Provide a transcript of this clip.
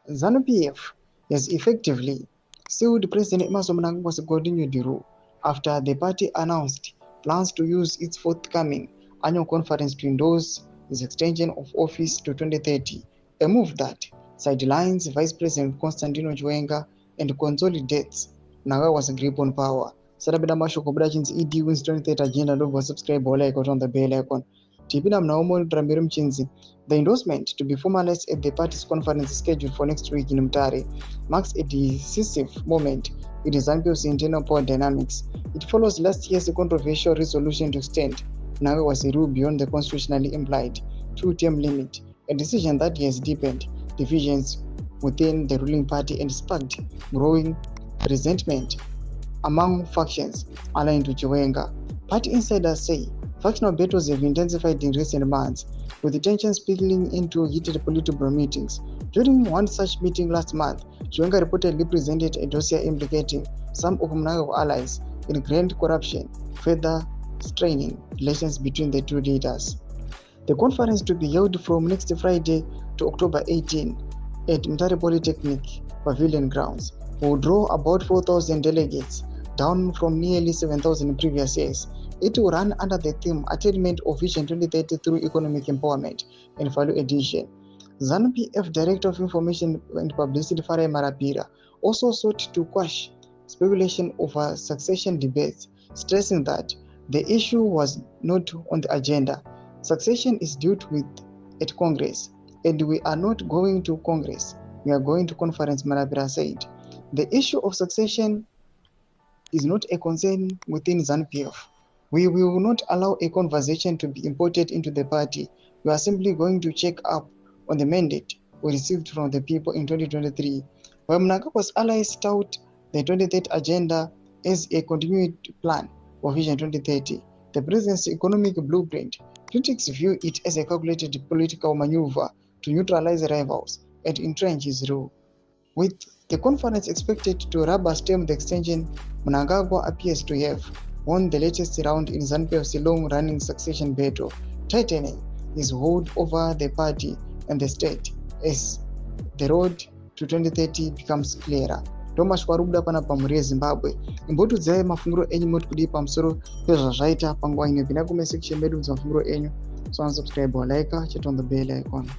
ZANU-PF has effectively sealed President Emmerson Mnangagwa's continued rule after the party announced plans to use its forthcoming annual conference to endorse his extension of office to 2030, a move that sidelines Vice President Constantino Chiwenga and consolidates Mnangagwa's grip on power. Sarabida mashoko budachinzi ED wins 2030 agenda. Don't subscribe or like on the bell icon. Tipina mnaomo Ramiro Mchinzi. The endorsement to be formalized at the party's conference scheduled for next week in Mtare marks a decisive moment in ZANU-PF's internal power dynamics. It follows last year's controversial resolution to extend Mnangagwa's rule beyond the constitutionally implied two-term limit, a decision that has deepened divisions within the ruling party and sparked growing resentment among factions aligned to Chiwenga. Party insiders say factional battles have intensified in recent months, with the tensions spilling into heated political meetings. During one such meeting last month, Chiwenga reportedly presented a dossier implicating some of Mnangagwa allies in grand corruption, further straining relations between the two leaders. The conference to be held from next Friday to October 18 at Mtare Polytechnic Pavilion grounds will draw about 4,000 delegates, down from nearly 7,000 in previous years. It will run under the theme Attainment of Vision 2030 through Economic Empowerment and Value Addition. ZANU-PF Director of Information and Publicity Farai Marapira also sought to quash speculation over succession debates, stressing that the issue was not on the agenda. Succession is dealt with at Congress, and we are not going to Congress. We are going to conference, Marapira said. The issue of succession is not a concern within ZANU-PF. We will not allow a conversation to be imported into the party. We are simply going to check up on the mandate we received from the people in 2023. While Mnangagwa's allies tout the 2030 agenda as a continued plan for Vision 2030, the president's economic blueprint, critics view it as a calculated political maneuver to neutralize rivals and entrench his rule. With the conference expected to rubber-stamp the extension, Mnangagwa appears to have won the latest round in ZANU-PF's long-running succession battle, tightening his hold over the party and the state as the road to 2030 becomes clearer. Thomas Kwarubuda pana pamuri Zimbabwe. Imbotudzai mafunguro enyu moti kudi pamusoro pezvazvaita panguva ino. Pinda comment section medu mafunguro enyu. So unsubscribe or like, chat on the bell icon.